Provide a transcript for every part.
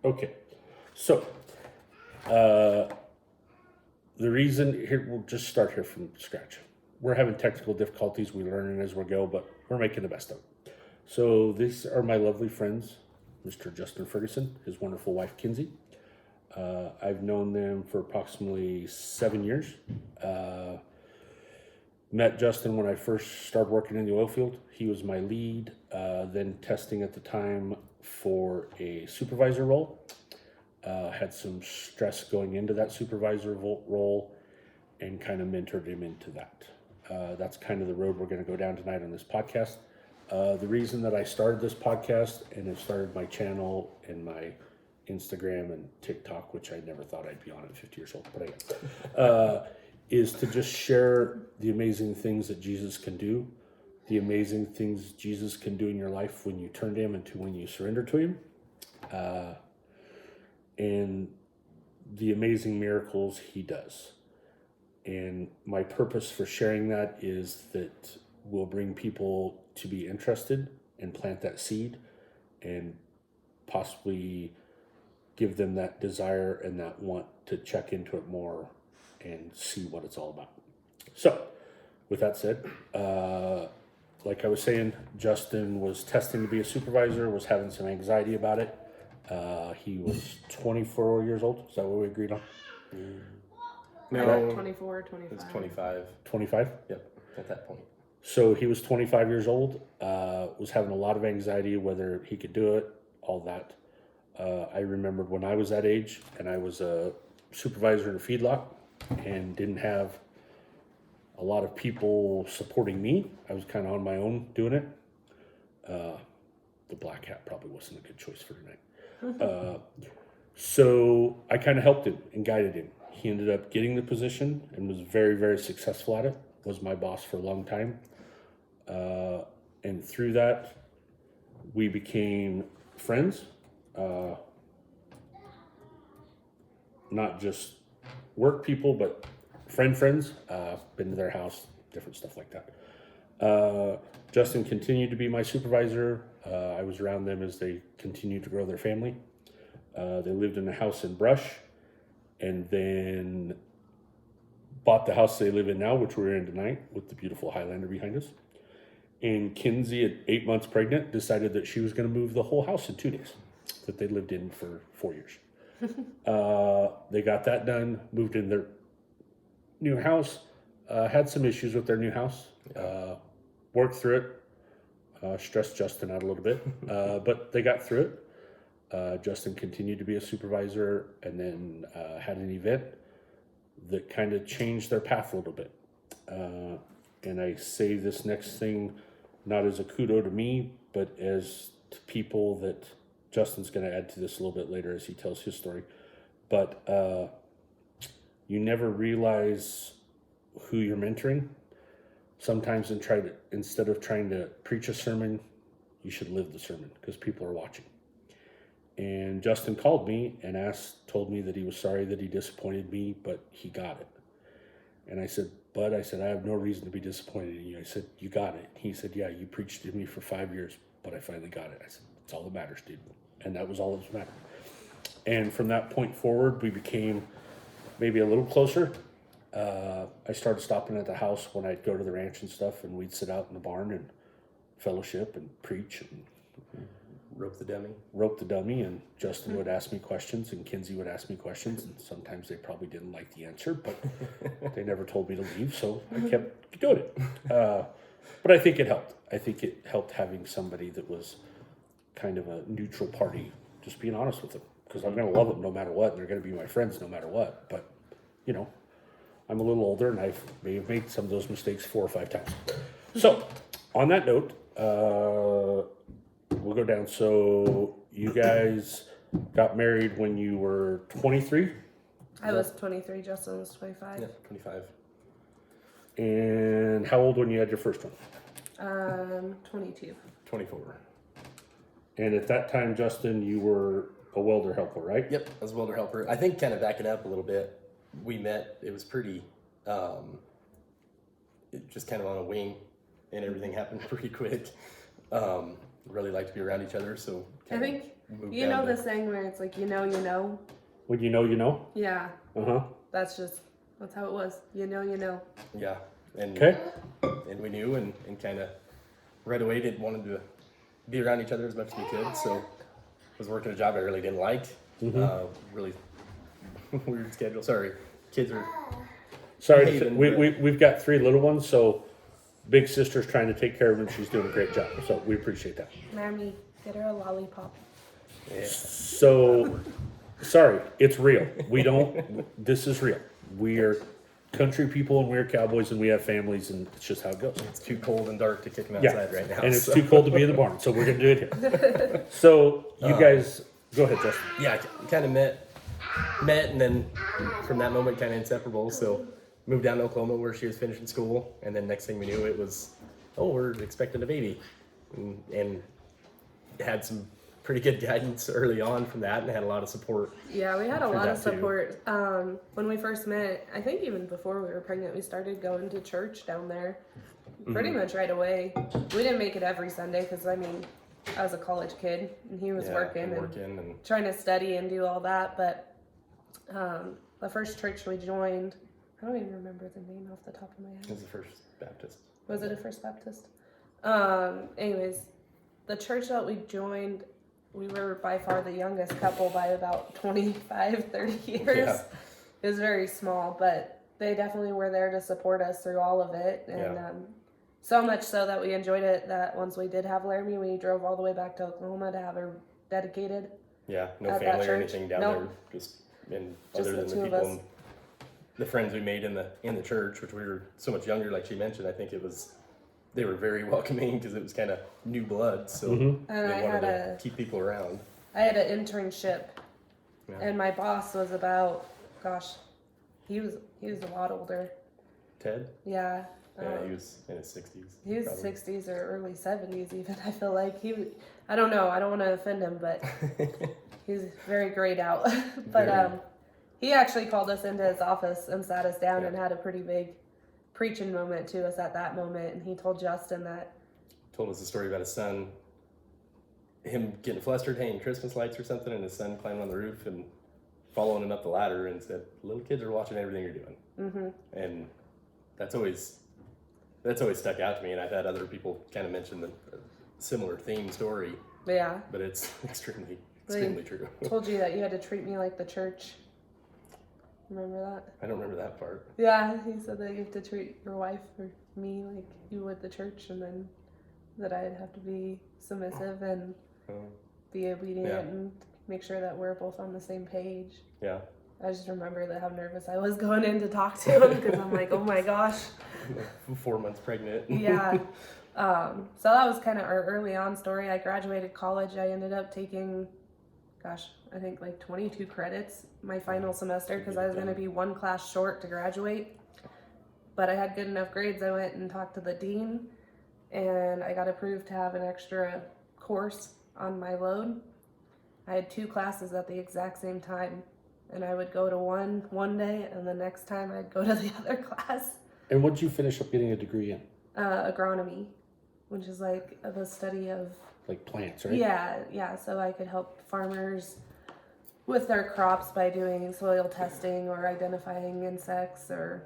Okay, so the reason here, we'll just start here from scratch. We're having technical difficulties. We learn as we go, but we're making the best of it. So these are my lovely friends, Mr. Justin Ferguson, his wonderful wife Kenzi. I've known them for approximately 7 years. Met Justin when I first started working in the oil field. He was my lead, then testing at the time for a supervisor role. Had some stress going into that supervisor role and kind of mentored him into that. That's kind of the road we're going to go down tonight on this podcast. The reason that I started this podcast and have started my channel and my Instagram and TikTok, which I never thought I'd be on at 50 years old, but I am, is to just share the amazing things that Jesus can do, the amazing things Jesus can do in your life when you turn to him and to when you surrender to him, and the amazing miracles he does. And my purpose for sharing that is that we'll bring people to be interested and plant that seed and possibly give them that desire and that want to check into it more and see what it's all about. So, with that said, like I was saying, Justin was testing to be a supervisor, was having some anxiety about it. He was 24 years old. Is that what we agreed on? No, 24, 25. it's 25. 25? Yep, at that point. So he was 25 years old, was having a lot of anxiety, whether he could do it, all that. I remembered when I was that age and I was a supervisor in a feedlot and didn't have a lot of people supporting me. I was kind of on my own doing it. The black hat probably wasn't a good choice for tonight. So I kind of helped him and guided him. He ended up getting the position and was very, very successful at it. Was my boss for a long time. And through that, we became friends. Not just work people, but friends. Been to their house, different stuff like that. Justin continued to be my supervisor. I was around them as they continued to grow their family. They lived in a house in Brush and then bought the house they live in now, which we're in tonight with the beautiful Highlander behind us. And Kenzi, at 8 months pregnant, decided that she was going to move the whole house in 2 days that they lived in for 4 years. They got that done, moved in their new house, had some issues with their new house, worked through it, stressed Justin out a little bit, but they got through it. Justin continued to be a supervisor and then had an event that kind of changed their path a little bit. And I say this next thing not as a kudo to me, but as to people that Justin's going to add to this a little bit later as he tells his story. But you never realize who you're mentoring. Sometimes instead of trying to preach a sermon, you should live the sermon because people are watching. And Justin called me and told me that he was sorry that he disappointed me, but he got it. And I said, Bud, I have no reason to be disappointed in you. I said, you got it. He said, yeah, you preached to me for 5 years, but I finally got it. I said, it's all that matters, dude. And that was all that mattered. And from that point forward, we became maybe a little closer. I started stopping at the house when I'd go to the ranch and stuff, and we'd sit out in the barn and fellowship and preach and Rope the dummy, and Justin would ask me questions and Kenzi would ask me questions, and sometimes they probably didn't like the answer, but they never told me to leave, so I kept doing it. But I think it helped. I think it helped having somebody that was kind of a neutral party, just being honest with them, because I'm going to love them no matter what, and they're going to be my friends no matter what. But, you know, I'm a little older, and I may have made some of those mistakes 4 or 5 times. So, on that note, we'll go down. So you guys got married when you were 23? I was 23, Justin was 25. Yeah, 25. And how old when you had your first one? 22. 24. And at that time, Justin, you were a welder helper, right? Yep, I was a welder helper. I think kind of backing up a little bit, we met, it was pretty, just kind of on a wing, and everything happened pretty quick. really like to be around each other. So I think moved you down know to- the saying where it's like you know. When you know, you know. Yeah, Uh-huh. that's how it was. You know. Yeah, and Okay. and we knew and kind of right away didn't wanted to be around each other as much as we could. So was working a job I really didn't like. Really weird schedule. Sorry, kids are. Sorry, Haven, we've got 3 little ones, so big sister's trying to take care of them. She's doing a great job, so we appreciate that. Mammy, get her a lollipop. Yeah. So, sorry, it's real. We don't. This is real. We are country people and we're cowboys and we have families and it's just how it goes. It's too cold and dark to kick them Yeah, outside right now. and it's so. too cold to be in the barn, so we're gonna do it here. So you guys, go ahead, Justin. Yeah, kind of met, and then from that moment, kind of inseparable. So moved down to Oklahoma where she was finishing school, and then next thing we knew, it was, we're expecting a baby, and had some pretty good guidance early on from that, and had a lot of support. Yeah, we had a For lot of that too. support. When we first met, I think even before we were pregnant, we started going to church down there pretty much right away. We didn't make it every Sunday because, I mean, I was a college kid and he was working and trying to study and do all that. But the first church we joined, I don't even remember the name off the top of my head. It was the First Baptist. Was it a First Baptist? Anyways, the church that we joined, we were by far the youngest couple by about 25, 30 years. Yeah. It was very small, but they definitely were there to support us through all of it. And so much so that we enjoyed it that once we did have Laramie, we drove all the way back to Oklahoma to have her dedicated. Yeah, no At that family or church? anything down Nope. there. Just and Just other the than two the of people, us. and the friends we made in the church, which we were so much younger, like she mentioned. I think they were very welcoming because it was kind of new blood, so And they I wanted had to keep people around. I had an internship, Yeah. and my boss was about, he was a lot older. Ted, Yeah. yeah, he was in his 60s. He was probably. 60s or early 70s even. I feel like I don't know. I don't want to offend him, but he's very grayed out. But Very. he actually called us into his office and sat us down Yeah. and had a pretty big preaching moment to us at that moment. And he told Justin that, Told us a story about his son, him getting flustered, hanging Christmas lights or something, and his son climbing on the roof and following him up the ladder and said, "Little kids are watching everything you're doing." And that's always stuck out to me. And I've had other people kind of mention the similar theme story, yeah, but it's extremely true. told you that you had to treat me like the church. Remember that? I don't remember that part. Yeah, he said that you have to treat your wife or me like you would the church, and then that I'd have to be submissive and be obedient Yeah. and make sure that we're both on the same page. Yeah. I just remember how nervous I was going in to talk to him because I'm like, oh my gosh. 4 months pregnant. Yeah. So that was kind of our early on story. I graduated college. I ended up taking, I think like 22 credits my final semester because I was going to be one class short to graduate. But I had good enough grades. I went and talked to the dean and I got approved to have an extra course on my load. I had 2 classes at the exact same time. And I would go to one day, and the next time I'd go to the other class. And what did you finish up getting a degree in? Agronomy, which is like the study of... Like plants, right? Yeah. So I could help farmers with their crops by doing soil testing or identifying insects or...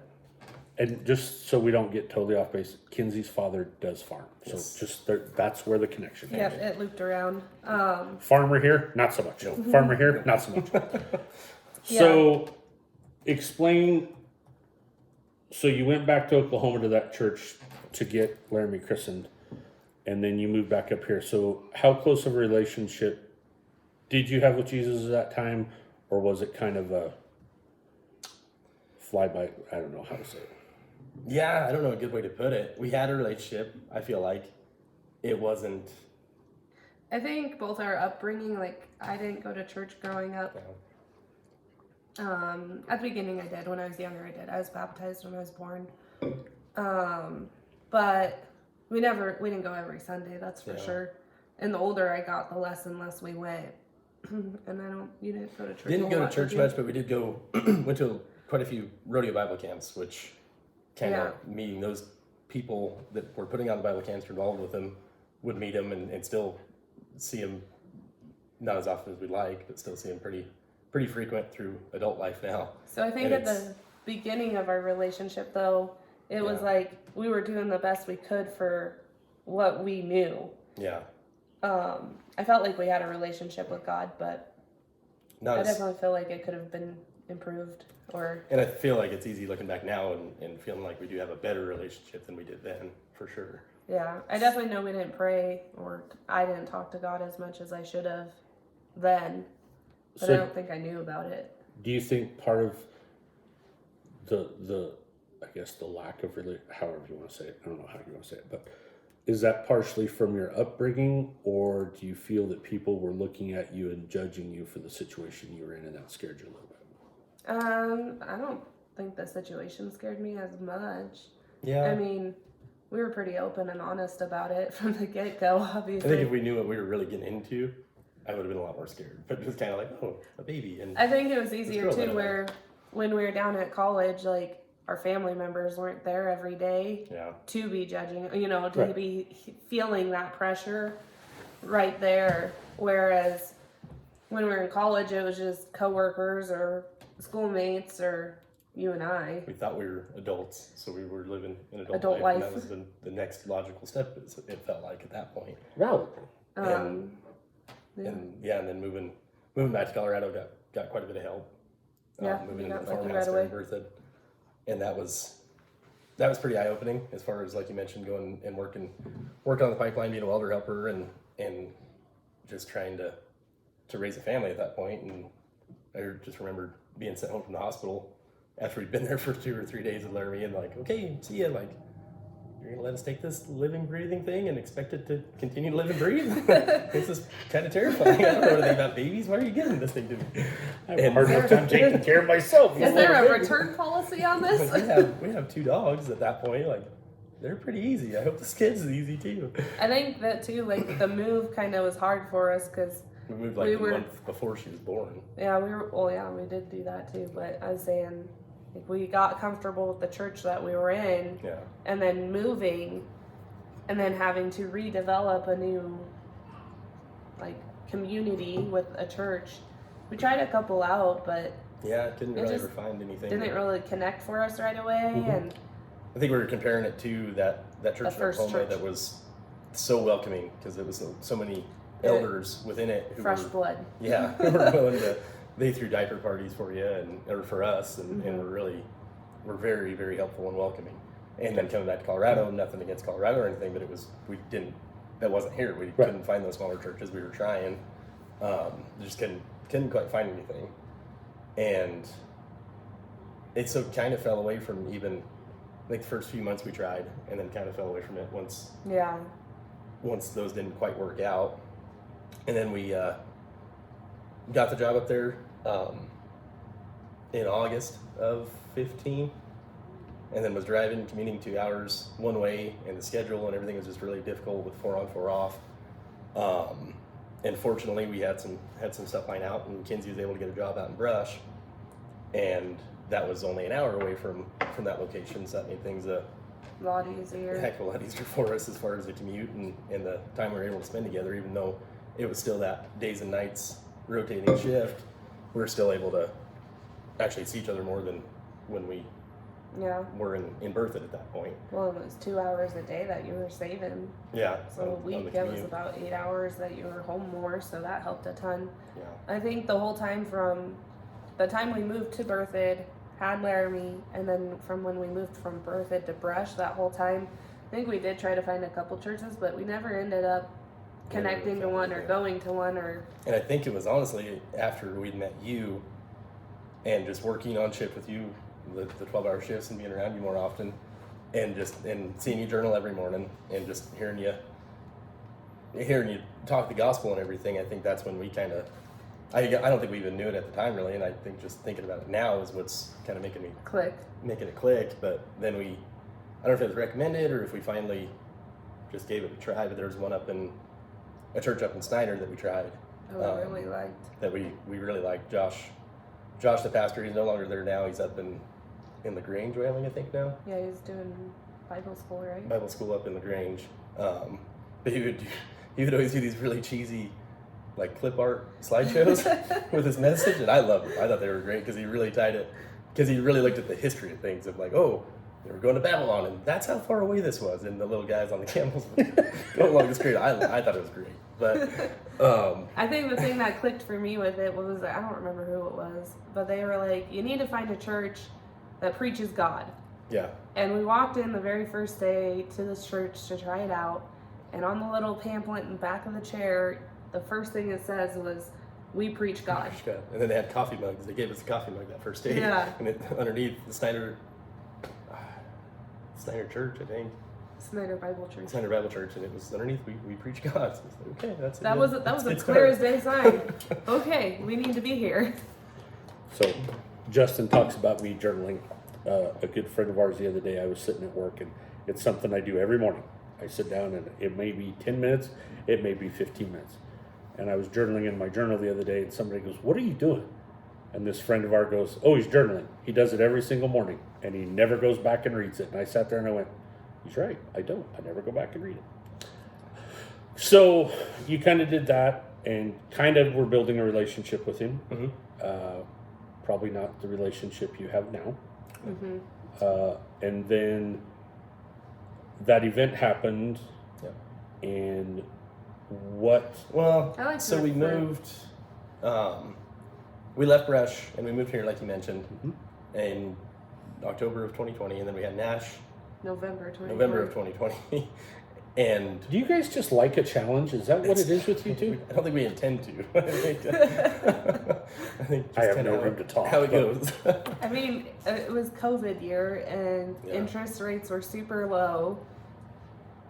And just so we don't get totally off base, Kenzi's father does farm. So Yes. just that's where the connection is. Yep, it looped around. Farmer here, not so much. Farmer here, not so much. So, explain. So you went back to Oklahoma to that church to get Laramie christened, and then you moved back up here. So, how close of a relationship did you have with Jesus at that time, or was it kind of a flyby? I don't know how to say it. Yeah, I don't know a good way to put it. We had a relationship. I feel like it wasn't. I think both our upbringing, like I didn't go to church growing up. At the beginning I did. When I was younger I did. I was baptized when I was born. But we didn't go every Sunday, that's for sure. And the older I got, the less and less we went. And you didn't go to church. Didn't a go lot, to church did you? much, but we did go. Went to quite a few rodeo Bible camps, which kind of meeting those people that were putting on the Bible camps, were involved with them, would meet him and still see him, not as often as we'd like, but still see him pretty frequent through adult life now. So I think And at the beginning of our relationship, though, it was like we were doing the best we could for what we knew. Yeah. I felt like we had a relationship with God, but Not I as, definitely feel like it could have been improved. and I feel like it's easy looking back now and feeling like we do have a better relationship than we did then, for sure. Yeah, I definitely know we didn't pray, or I didn't talk to God as much as I should have then, but I So don't think I knew about it. do you think part of the I guess the lack of however you want to say it, I don't know how you want to say it, but is that partially from your upbringing, or do you feel that people were looking at you and judging you for the situation you were in and that scared you a little bit? I don't think the situation scared me as much. Yeah. I mean, we were pretty open and honest about it from the get-go, I obviously. think if we knew what we were really getting into, I would have been a lot more scared. But it was kind of like, oh, a baby. And I think it was easier girl too, went away. where when we were down at college, like our family members weren't there every day yeah, to be judging, to Right. be feeling that pressure right there. Whereas when we were in college, it was just coworkers or schoolmates or you and I. we thought we were adults, so we were living an adult, Adult life. And life. that was the next logical step, it felt like at that point. Right. Um, yeah. And then moving back to Colorado got quite a bit of help. Yeah, moving we into the got lucky farmhouse right during away. Berthoud. And that was pretty eye opening as far as, like you mentioned, going and working on the pipeline, being a welder helper and just trying to raise a family at that point. And I just remembered being sent home from the hospital after we'd been there for 2 or 3 days and Laramie, and like, okay, see ya, like, you're gonna let us take this living, breathing thing and expect it to continue to live and breathe? This is kind of terrifying. I don't know anything about babies. Why are you giving this thing to me? I have a hard enough time taking care of myself. Is there a return policy on this? we have 2 dogs at that point. Like, they're pretty easy. I hope this kid's easy too. I think that too, like the move kind of was hard for us because We moved like We a were- month before she was born. we did do that too. But I was saying, like, we got comfortable with the church that we were in, Yeah. and then moving, and then having to redevelop a new, like, community with a church. We tried a couple out, but Yeah, didn't It really just ever find anything. didn't really connect for us right away. Mm-hmm. And I think we were comparing it to that church in first Oklahoma church. that was so welcoming because it was so many elders within it who fresh were, blood. yeah, who were willing to. They threw diaper parties for you or for us, and Mm-hmm. were very, very helpful and welcoming. And then coming back to Colorado, nothing against Colorado or anything, but that wasn't here. We Right. couldn't find those smaller churches. We were trying, just couldn't quite find anything, and it so kind of fell away from even like the first few months we tried, and then kind of fell away from it once Yeah. those didn't quite work out. And then we got the job up there in August of 15, and then was commuting 2 hours one way, and the schedule and everything was just really difficult with 4 on 4 off. And fortunately, we had some stuff lined out, and Kenzi was able to get a job out in Brush, and that was only an hour away from that location, so that made things a A lot easier. heck of a lot easier for us as far as the commute and the time we were able to spend together. Even though it was still that days and nights rotating shift, we were still able to actually see each other more than when we Yeah. were in Berthoud at that point. Well, it was 2 hours a day that you were saving. Yeah. So on a the week, it was commute. about 8 hours that you were home more, so that helped a ton. Yeah. I think the whole time from the time we moved to Berthoud, had Laramie, and then from when we moved from Berthoud to Brush, that whole time, I think we did try to find a couple churches, but we never ended up connecting to one or going to one or. And I think it was honestly after we'd met you and just working on shift with you, the 12-hour shifts and being around you more often, and seeing you journal every morning and just hearing you talk the gospel and everything. I think that's when we kind of, I don't think we even knew it at the time really, and I think just thinking about it now is what's kind of making it click. But then I don't know if it was recommended or if we finally just gave it a try. But there was a church up in Snyder that we tried. I really liked. That we really liked. Josh, the pastor, he's no longer there now. He's up in the Grange, Wyoming, I think now. Yeah, he's doing Bible school, right? Bible school up in the Grange. But he would always do these really cheesy, like clip art slideshows with his message, and I loved it. I thought they were great because he really tied it, because he really looked at the history of things of like, oh, they were going to Babylon, and that's how far away this was, and the little guys on the camels were going along the street. I thought it was great, but I think the thing that clicked for me with it was, I don't remember who it was, but they were like, you need to find a church that preaches God. yeah, And we walked in the very first day to this church to try it out, and on the little pamphlet in the back of the chair, the first thing it says was, we preach God. and then they had coffee mugs. They gave us a coffee mug that first day, Yeah. and underneath the Snyder Church, I think. Snyder Bible Church. Snyder Bible Church, and it was underneath we preach God. So it's like, okay, that's That was a clear as day sign. Okay, we need to be here. So, Justin talks about me journaling. A good friend of ours the other day, I was sitting at work, and it's something I do every morning. I sit down, and it may be 10 minutes, it may be 15 minutes. And I was journaling in my journal the other day, and somebody goes, "What are you doing?" And this friend of ours goes, "Oh, he's journaling. He does it every single morning, and he never goes back and reads it." And I sat there and I went, "He's right. I don't. I never go back and read it." So you kind of did that, and kind of were building a relationship with him. Mm-hmm. Probably not the relationship you have now. Mm-hmm. And then that event happened, Yeah. and what? Well, I like so to we refer- moved. We left Brush and we moved here, like you mentioned, Mm-hmm. in October of 2020, and then we had Nash November 2020. November of 2020, and Do you guys just like a challenge? Is that what it is with you two? I don't think we intend to. I think just I have kinda no how- room to talk, How it but- goes. I mean, it was COVID year, and Yeah. interest rates were super low,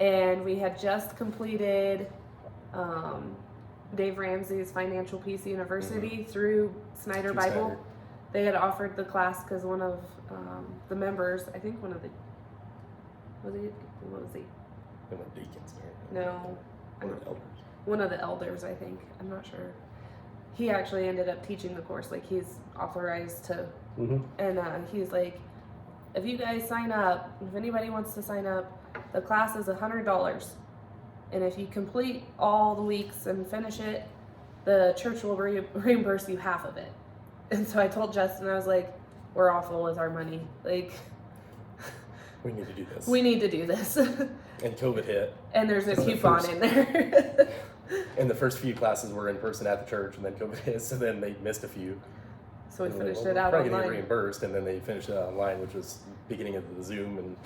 and we had just completed Dave Ramsey's Financial Peace University through Snyder Through Bible. Snyder. They had offered the class because one of the members, I think one of the, what was he? They weren't deacons, right? No, I Or don't- elders. one of the elders, I think. I'm not sure. He actually ended up teaching the course, like he's authorized to. Mm-hmm. And he's like, if you guys sign up, if anybody wants to sign up, the class is $100. And if you complete all the weeks and finish it, the church will reimburse you half of it. And so I told Justin, I was like, we're awful with our money. Like, We need to do this. we need to do this. And COVID hit, And there's a So the coupon first- in there. and the first few classes were in person at the church, and then COVID hit, so then they missed a few. So we And they're like, finished well, it we're out probably gonna get online. reimbursed, and then they finished it out online, which was beginning of the Zoom and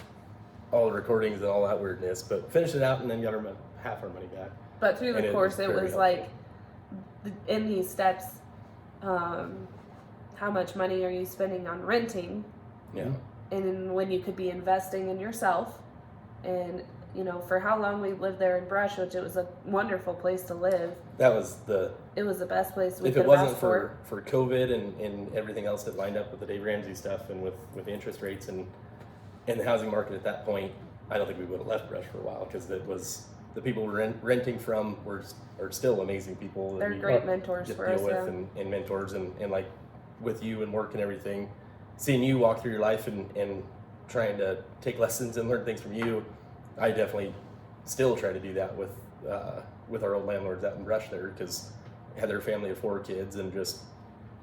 all the recordings and all that weirdness. But finished it out, and then got half our money back. But through And the it course, was it very was helpful. like, in these steps, how much money are you spending on renting, Yeah, and when you could be investing in yourself, and you know, for how long we lived there in Brush, which it was a wonderful place to live. that was the. It was the best place we If could it have wasn't asked for. for COVID and everything else that lined up with the Dave Ramsey stuff and with the interest rates and the housing market at that point, I don't think we would have left Brush for a while, because it was the people we're renting from are still amazing people. that They're we great mentors get for to us. deal with Yeah. and mentors and like with you and work and everything, seeing you walk through your life and trying to take lessons and learn things from you. I definitely still try to do that with our old landlords out in Brush there, because had their family of 4 kids and just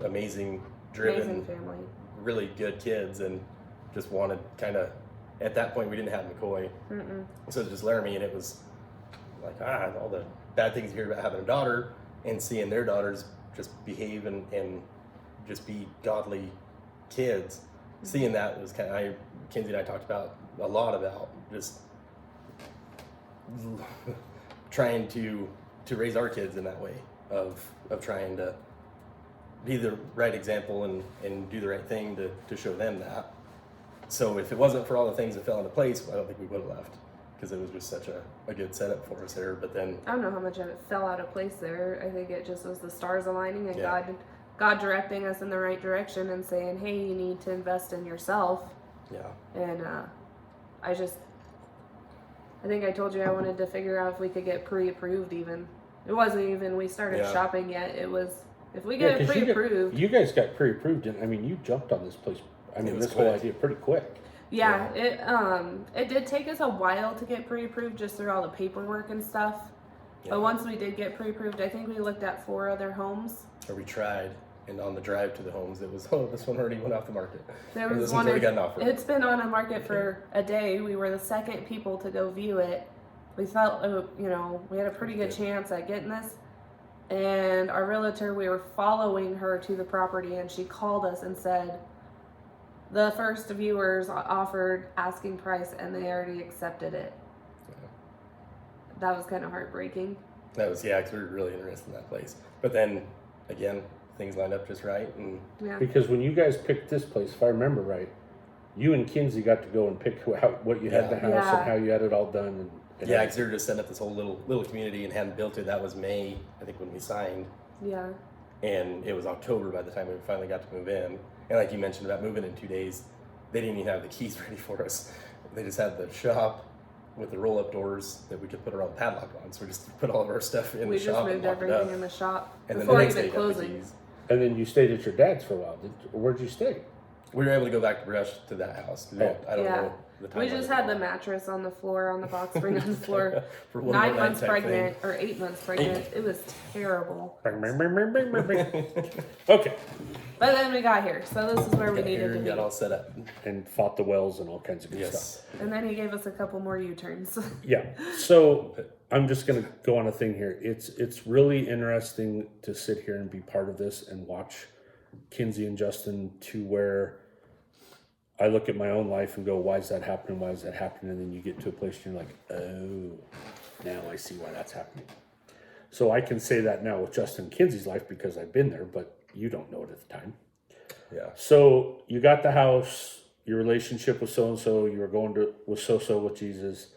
amazing, driven, Amazing family. really good kids, and just wanted kind of, at that point we didn't have McCoy, Mm-mm. so it was just Laramie, and it was like all the bad things you hear about having a daughter and seeing their daughters just behave and just be godly kids. Seeing that was kind of, Kenzie and I talked about a lot about just trying to raise our kids in that way of trying to be the right example and do the right thing to show them that. So if it wasn't for all the things that fell into place, I don't think we would have left, because it was just such a good setup for us there. But then, I don't know how much of it fell out of place there. I think it just was the stars aligning and Yeah. God directing us in the right direction and saying, hey, you need to invest in yourself. yeah, And I think I told you I wanted to figure out if we could get pre-approved even. It wasn't even, we started Yeah. shopping yet. It was, if we Yeah, get it 'cause pre-approved. you guys got pre-approved, and I mean, you jumped on this place. I mean, was this whole quick. idea pretty quick. Yeah, it did take us a while to get pre-approved just through all the paperwork and stuff. Yeah. But once we did get pre-approved, I think we looked at 4 other homes. Or we tried, and on the drive to the homes, it was, this one already went off the market. There Or was this one. one's already got an offer. It's been on the market for a day. We were the second people to go view it. We felt, we had a pretty good chance at getting this. And our realtor, we were following her to the property, and she called us and said, the first viewers offered asking price, and they already accepted it. Yeah. That was kind of heartbreaking. That was, because we were really interested in that place. But then, again, things lined up just right. And Yeah. Because when you guys picked this place, if I remember right, you and Kenzi got to go and pick what you had in the house Yeah. and how you had it all done. And yeah, because they were just setting up this whole little community and hadn't built it. That was May, I think, when we signed. Yeah. And it was October by the time we finally got to move in. And like you mentioned about moving in 2 days, they didn't even have the keys ready for us. They just had the shop with the roll-up doors that we could put our own padlock on. So we just put all of our stuff in We the just shop and moved locked it everything up. in the shop And then before the next day even got the closing. keys. And then you stayed at your dad's for a while. Where'd you stay? We were able to go back to Brush to that house. I don't Yeah. know the time. We just had the mattress on the floor, on the box spring on the floor. For one more 9 night months type pregnant or 8 months pregnant. It was terrible. Okay. But then we got here, so this is where we Got needed here to and be. got all set up. And fought the wells and all kinds of good Yes. stuff. And then he gave us a couple more U-turns. Yeah. So I'm just gonna go on a thing here. It's really interesting to sit here and be part of this and watch Kenzi and Justin to where I look at my own life and go, why is that happening? Why is that happening? And then you get to a place and you're like, oh, now I see why that's happening. So I can say that now with Justin and Kenzi's life because I've been there, but you don't know it at the time. Yeah. So you got the house, your relationship with so-and-so, you were going to with so-so with Jesus.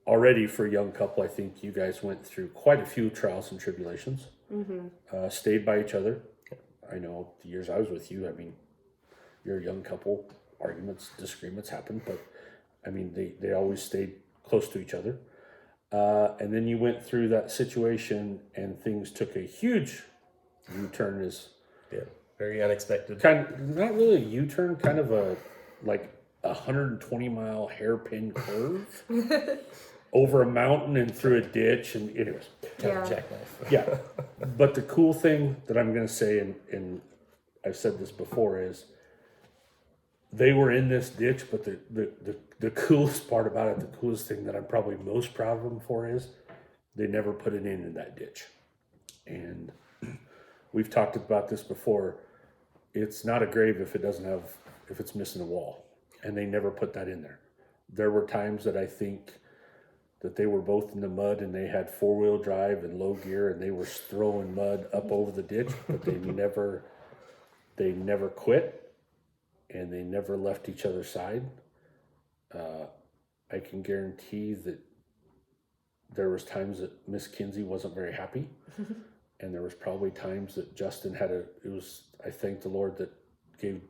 Already for a young couple, I think you guys went through quite a few trials and tribulations. Mm-hmm. Stayed by each other. I know the years I was with you, I mean, you're a young couple, arguments, disagreements happen, but I mean, they always stayed close to each other. And then you went through that situation and things took a huge U-turn as Yeah. Very unexpected. not really a U-turn, kind of a 120-mile hairpin curve over a mountain and through a ditch. And anyways, Kind of Yeah. jackknife. yeah. But the cool thing that I'm going to say, and I've said this before, is they were in this ditch, but the coolest part about it, the coolest thing that I'm probably most proud of them for is they never put an end in that ditch. And we've talked about this before. It's not a grave if it's missing a wall, and they never put that in there. There were times that I think that they were both in the mud and they had 4-wheel drive and low gear and they were throwing mud up over the ditch, but they never quit and they never left each other's side. I can guarantee that there was times that Miss Kenzi wasn't very happy. And there was probably times that Justin I thank the Lord that gave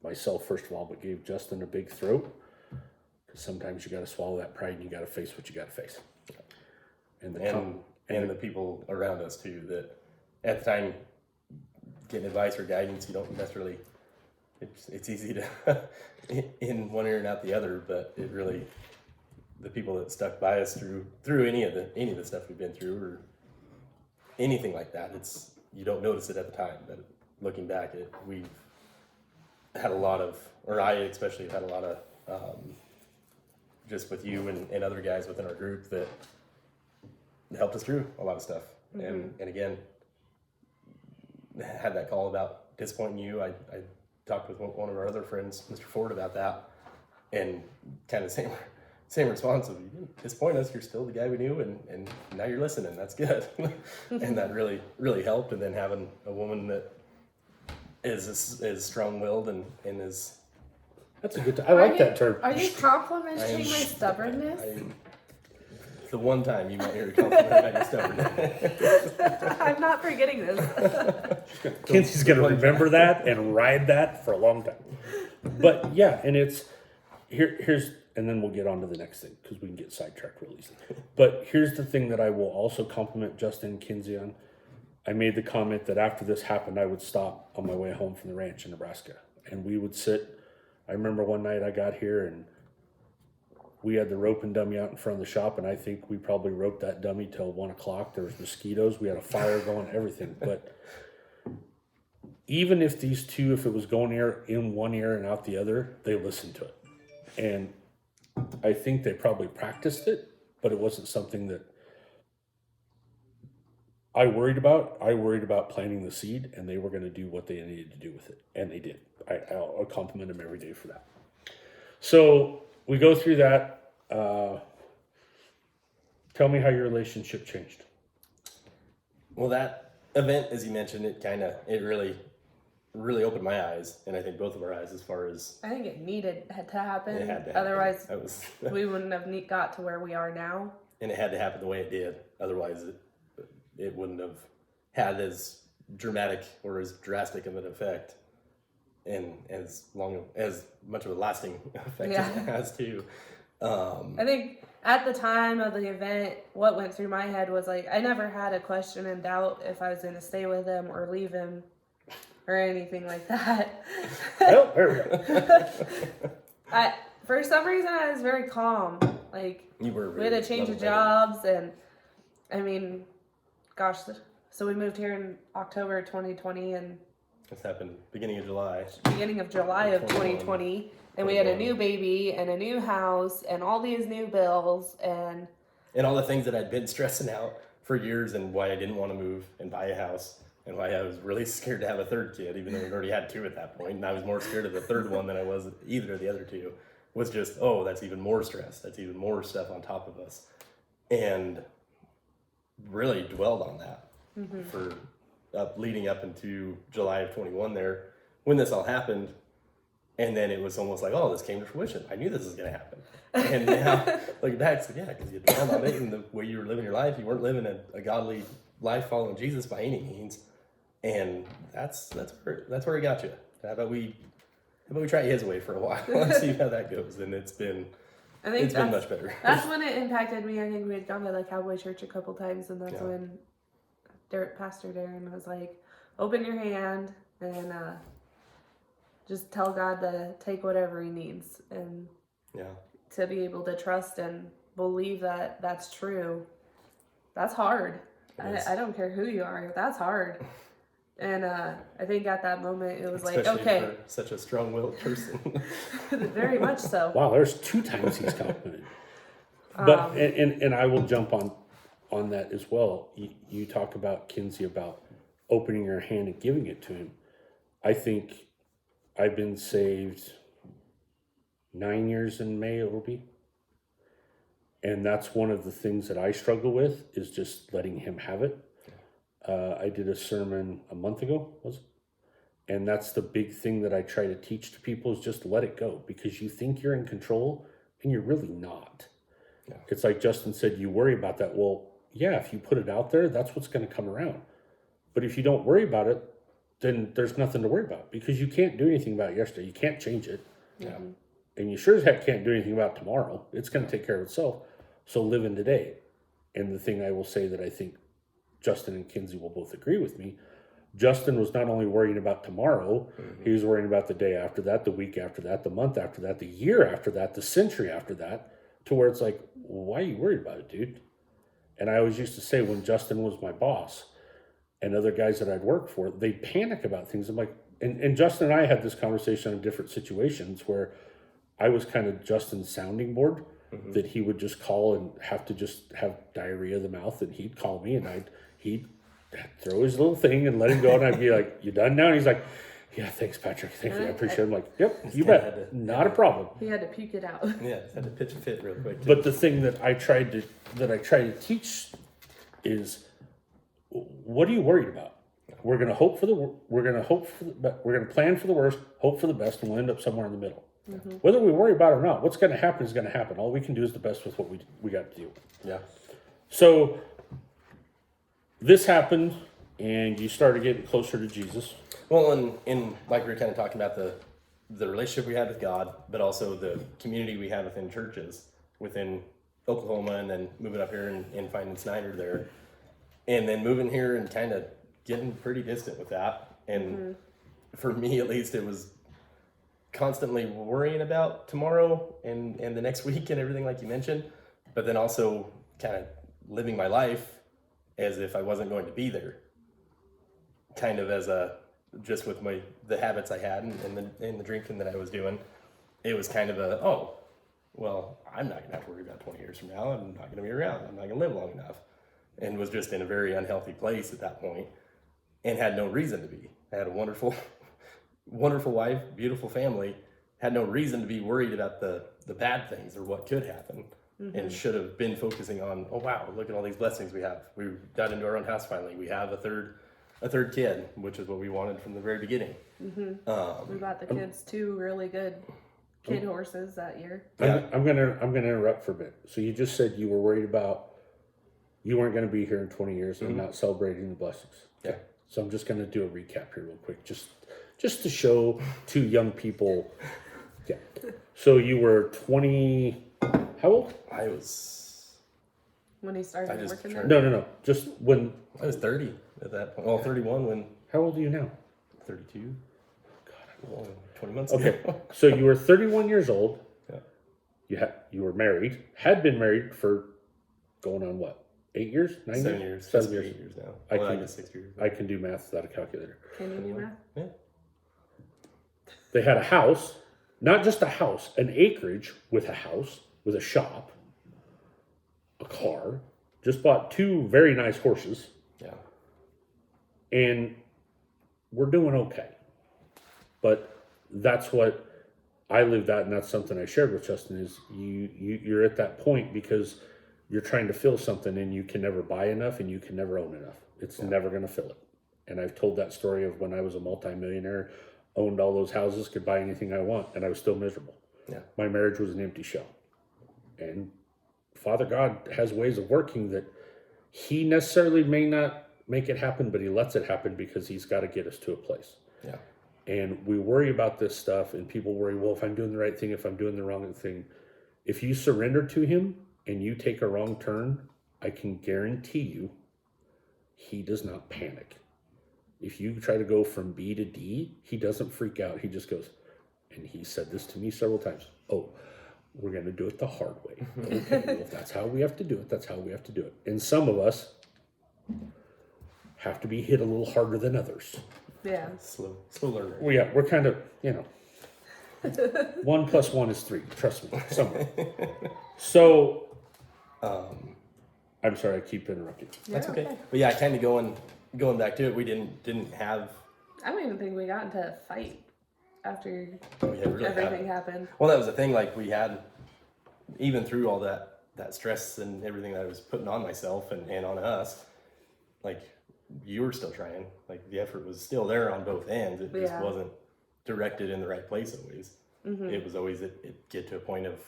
myself first of all, but gave Justin a big throat. Because sometimes you got to swallow that pride and you got to face what you got to face. And the people around us too, that at the time getting advice or guidance, you don't necessarily, it's easy to in one ear and out the other, but it really, the people that stuck by us through any of the stuff we've been through or anything like that, you don't notice it at the time, but looking back, we've had a lot of, or I especially have had a lot of, just with you and other guys within our group that helped us through a lot of stuff. Mm-hmm. And again, had that call about disappointing you. I talked with one of our other friends, Mr. Ford, about that, and kind of same response of, you didn't disappoint us, you're still the guy we knew, and now you're listening, that's good. And that really, really helped. And then having a woman that is strong-willed and is... That's a good I like that term. Are you complimenting my stubbornness? The one time you might hear a compliment about your stubbornness. I'm not forgetting this. Kenzi's going to remember that and ride that for a long time. But yeah, and it's here's and then we'll get on to the next thing because we can get sidetracked real easily. But here's the thing that I will also compliment Justin and Kenzi on. I made the comment that after this happened, I would stop on my way home from the ranch in Nebraska, and we would sit. I remember one night I got here and we had the roping dummy out in front of the shop, and I think we probably roped that dummy till 1 o'clock. There was mosquitoes. We had a fire going, everything. But even if these two, if it was going in one ear and out the other, they listened to it. And I think they probably practiced it, but it wasn't something that I worried about. I worried about planting the seed, and they were going to do what they needed to do with it. And they did. I'll compliment them every day for that. So we go through that. Tell me how your relationship changed. Well, that event, as you mentioned, it really opened my eyes, and I think both of our eyes as far as... I think it needed to happen. It had to happen. Otherwise, we wouldn't have got to where we are now. And it had to happen the way it did. Otherwise, it wouldn't have had as dramatic or as drastic of an effect, and as much of a lasting effect as it has too. I think at the time of the event, what went through my head was like, I never had a question and doubt if I was going to stay with him or leave him or anything like that. Well, there we go. For some reason, I was very calm. Like, You were we had a change of jobs, and I mean, gosh, so we moved here in October 2020, and This happened beginning of July. of 2020, and we had a new baby and a new house and all these new bills and And all the things that I'd been stressing out for years, and why I didn't want to move and buy a house, and why I was really scared to have a third kid, even though we'd already had two at that point. And I was more scared of the third one than I was either of the other two. Was just, oh, that's even more stress. That's even more stuff on top of us. And really dwelled on that for leading up into July of 21 there, when this all happened. And then it was almost like, oh, this came to fruition. I knew this was going to happen. And now, looking back, it's like, yeah, because you dwelled on it, and the way you were living your life, you weren't living a godly life following Jesus by any means. And that's where he got you. How about we try his way for a while and see how that goes? And it's been much better. That's when it impacted me. I think we had gone to the Cowboy Church a couple times, and that's when Pastor Darren was like, open your hand and just tell God to take whatever he needs, and to be able to trust and believe that that's true. That's hard. I don't care who you are. That's hard. And I think at that moment it was especially like, okay. for such a strong-willed person. Very much so. Wow, there's 2 times he's complimented. But and I will jump on that as well. You talk about Kenzi, about opening your hand and giving it to him. I think I've been saved 9 years in May, it will be. And that's one of the things that I struggle with, is just letting him have it. I did a sermon a month ago, was it? And that's the big thing that I try to teach to people, is just let it go, because you think you're in control and you're really not. Yeah. It's like Justin said, you worry about that. Well, yeah, if you put it out there, that's what's going to come around. But if you don't worry about it, then there's nothing to worry about, because you can't do anything about it yesterday. You can't change it. Yeah. And you sure as heck can't do anything about tomorrow. It's going to take care of itself. So live in today. And the thing I will say that I think Justin and Kenzi will both agree with me, Justin was not only worrying about tomorrow, he was worrying about the day after that, the week after that, the month after that, the year after that, the century after that, to where it's like, why are you worried about it, dude? And I always used to say, when Justin was my boss and other guys that I'd work for, they panic about things. I'm like, and Justin and I had this conversation in different situations where I was kind of Justin's sounding board, that he would just call and have to just have diarrhea of the mouth, and he'd call me and he'd throw his little thing and let him go, and I'd be like, you done now? And he's like, yeah, thanks, Patrick. Thank you. I appreciate it. I'm like, yep, you bet. Not a problem. He had to puke it out. Yeah, just had to pitch a fit real quick. But the thing that I try to teach is, what are you worried about? We're going to plan for the worst, hope for the best, and we'll end up somewhere in the middle. Whether we worry about it or not, what's going to happen is going to happen. All we can do is the best with what we got to deal with. Yeah. So this happened, and you started getting closer to Jesus. Well, and like we were kind of talking about the relationship we had with God, but also the community we have within churches within Oklahoma, and then moving up here and finding Snyder there, and then moving here and kind of getting pretty distant with that. And for me, at least, it was constantly worrying about tomorrow and the next week and everything like you mentioned, but then also kind of living my life as if I wasn't going to be there. Kind of as just with the habits I had and the drinking that I was doing, it was kind of well, I'm not gonna have to worry about 20 years from now. I'm not gonna be around. I'm not gonna live long enough. And was just in a very unhealthy place at that point and had no reason to be. I had a wonderful, wonderful wife, beautiful family, had no reason to be worried about the bad things or what could happen. And should have been focusing on, oh wow, look at all these blessings we have. We got into our own house finally. We have a third kid, which is what we wanted from the very beginning. We bought the kids 2 really good kid horses that year. Yeah. I'm gonna interrupt for a bit. So you just said you were worried about you weren't going to be here in 20 years and not celebrating the blessings. Yeah. So I'm just going to do a recap here real quick, just to show 2 young people. Yeah. So you were 20. How old? I was When he started just working turned- there. No. Just when. I was 30 at that point. Well, 31 when How old are you now? 32. Well, 20 months Okay. ago. So you were 31 years old. Yeah. You were married. Had been married for going on what? 8 years? 9 7 years? years. 7 8 years. years now. I Well, I can- guess 6 years. I can do math without a calculator. Can you do math? Yeah. They had a house, not just a house, an acreage with a house, with a shop, a car, just bought 2 very nice horses, Yeah. and we're doing okay. But that's what I lived at, and that's something I shared with Justin, is you're at that point because you're trying to fill something and you can never buy enough and you can never own enough. It's never going to fill it. And I've told that story of when I was a multimillionaire, owned all those houses, could buy anything I want, and I was still miserable. Yeah. My marriage was an empty shell. And Father God has ways of working that he necessarily may not make it happen, but he lets it happen because he's got to get us to a place. Yeah. And we worry about this stuff, and people worry, well, if I'm doing the right thing, if I'm doing the wrong thing. If you surrender to him and you take a wrong turn, I can guarantee you he does not panic. If you try to go from B to D, he doesn't freak out. He just goes, and he said this to me several times, oh, we're going to do it the hard way. Okay, well, if that's how we have to do it, that's how we have to do it. And some of us have to be hit a little harder than others. Yeah. Slow learner. Well, yeah, we're kind of, 1 + 1 is 3. Trust me, somewhere. So, I'm sorry, I keep interrupting. That's You're okay. But yeah, kind of going back to it, we didn't have. I don't even think we got into a fight after We had really everything happened. Well, that was the thing. Like we had, even through all that stress and everything that I was putting on myself and on us, like you were still trying. Like the effort was still there on both ends. It just wasn't directed in the right place always. It was always it get to a point of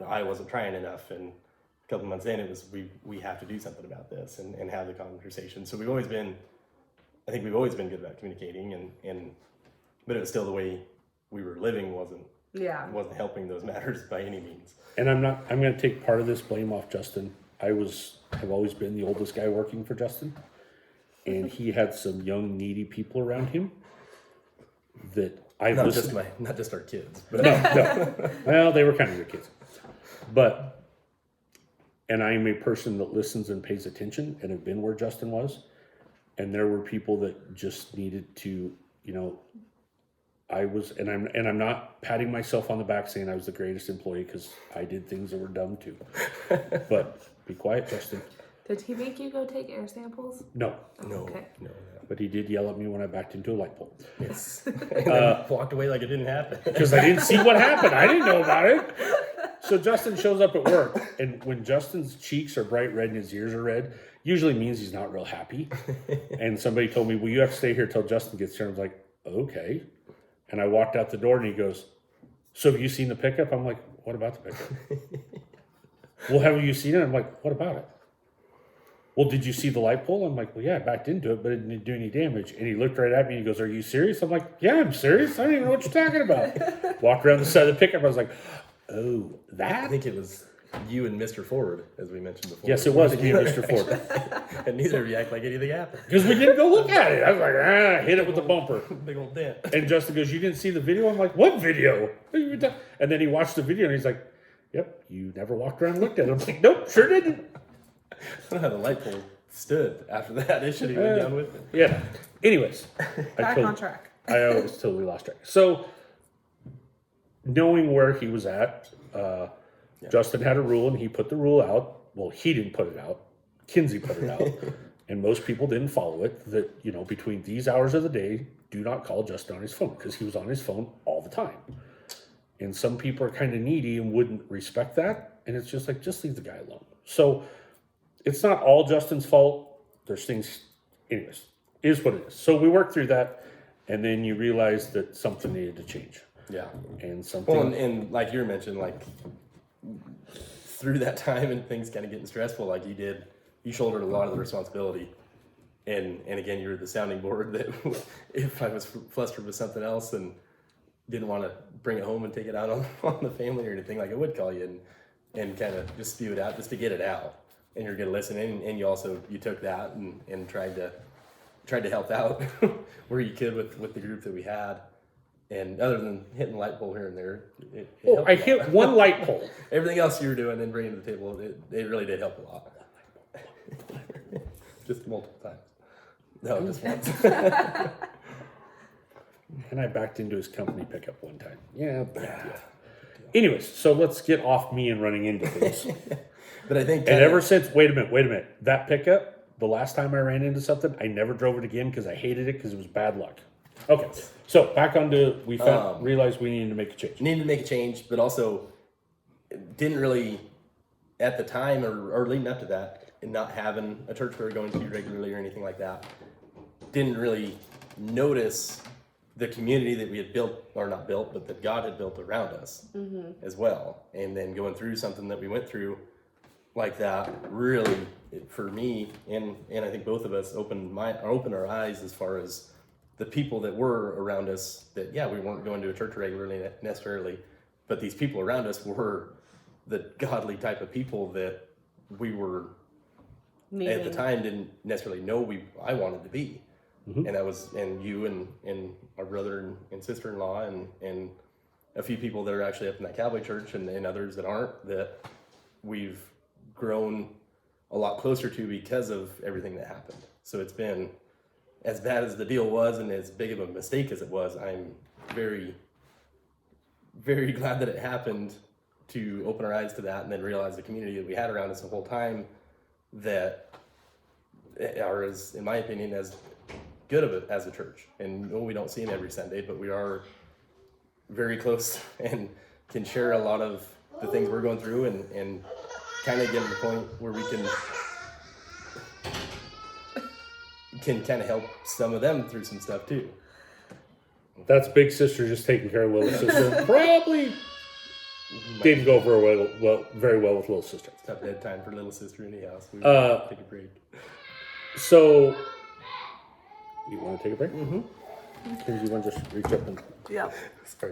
I wasn't trying enough, and a couple months in, it was we have to do something about this and have the conversation. So we've always been good about communicating, and but it was still the way we were living wasn't helping those matters by any means. And I'm going to take part of this blame off Justin. I've always been the oldest guy working for Justin, and he had some young, needy people around him that Not just our kids, but no. Well, they were kind of your kids. And I am a person that listens and pays attention and have been where Justin was. And there were people that just needed to, I'm not patting myself on the back saying I was the greatest employee, because I did things that were dumb too. But be quiet, Justin. Did he make you go take air samples? No. no. But he did yell at me when I backed into a light pole. Yes. And walked away like it didn't happen. Because I didn't see what happened. I didn't know about it. So Justin shows up at work, and when Justin's cheeks are bright red and his ears are red, usually means he's not real happy. And somebody told me, well, you have to stay here till Justin gets here. I was like, okay. And I walked out the door, and he goes, so have you seen the pickup? I'm like, what about the pickup? Well, have you seen it? I'm like, what about it? Well, did you see the light pole? I'm like, well, yeah, I backed into it, but it didn't do any damage. And he looked right at me and he goes, are you serious? I'm like, yeah, I'm serious. I don't even know what you're talking about. Walked around the side of the pickup. I was like, oh, I that? think it was you and Mr. Ford, as we mentioned before. Yes, it was me and Mr. Ford. And neither of you act like anything happened. Because we didn't go look at it. I was like, hit it with the bumper. Big old dent. And Justin goes, you didn't see the video? I'm like, what video? And then he watched the video and he's like, yep, you never walked around and looked at it. I'm like, nope, sure didn't. I don't know how the light pole stood after that. It should have went down with it. Yeah. Anyways. Back on track. I always totally lost track. So, knowing where he was at, Justin had a rule and he put the rule out. Well, he didn't put it out. Kenzi put it out. And most people didn't follow it. That, you know, between these hours of the day, do not call Justin on his phone because he was on his phone all the time. And some people are kind of needy and wouldn't respect that. And it's just like, just leave the guy alone. So, it's not all Justin's fault. There's things, anyways, is what it is. So we worked through that, and then you realize that something needed to change. Yeah. And something. Well, and like you mentioned, like through that time and things kind of getting stressful, like you shouldered a lot of the responsibility. And again, you're the sounding board that if I was flustered with something else and didn't want to bring it home and take it out on the family or anything, like I would call you and kind of just spew it out just to get it out. And you're going to listen, and you took that and tried to help out where you could with the group that we had. And other than hitting the light pole here and there, it helped I a lot. hit one light pole. Everything else you were doing and bringing to the table, it really did help a lot. Just multiple times. No, just once. And I backed into his company pickup one time. Yeah, big deal. Anyways, so let's get off me and running into things. But I think, and ever since, wait a minute, that pickup, the last time I ran into something, I never drove it again because I hated it because it was bad luck. Okay, so back onto, we realized we needed to make a change. Needed to make a change, but also didn't really, at the time or leading up to that, and not having a church we were going to regularly or anything like that, didn't really notice the community that we had built, or not built, but that God had built around us as well. And then going through something that we went through like that really, for me, and I think both of us opened our eyes as far as the people that were around us, that, yeah, we weren't going to a church regularly necessarily, but these people around us were the godly type of people that we were, at the time, didn't necessarily know I wanted to be. And that was, and you and our brother and sister-in-law and a few people that are actually up in that Cowboy church and others that aren't, that we've grown a lot closer to because of everything that happened. So it's been, as bad as the deal was and as big of a mistake as it was, I'm very, very glad that it happened to open our eyes to that and then realize the community that we had around us the whole time that are, as, in my opinion, as good of it as a church. And no, we don't see them every Sunday, but we are very close and can share a lot of the things we're going through and kind of get to the point where we can kind of help some of them through some stuff too. That's big sister just taking care of little sister. Probably didn't go very well with little sister. It's tough bedtime for little sister anyhow, so we take a break. So, you want to take a break? Mm-hmm. Because you want to just reach up and... Yeah. Start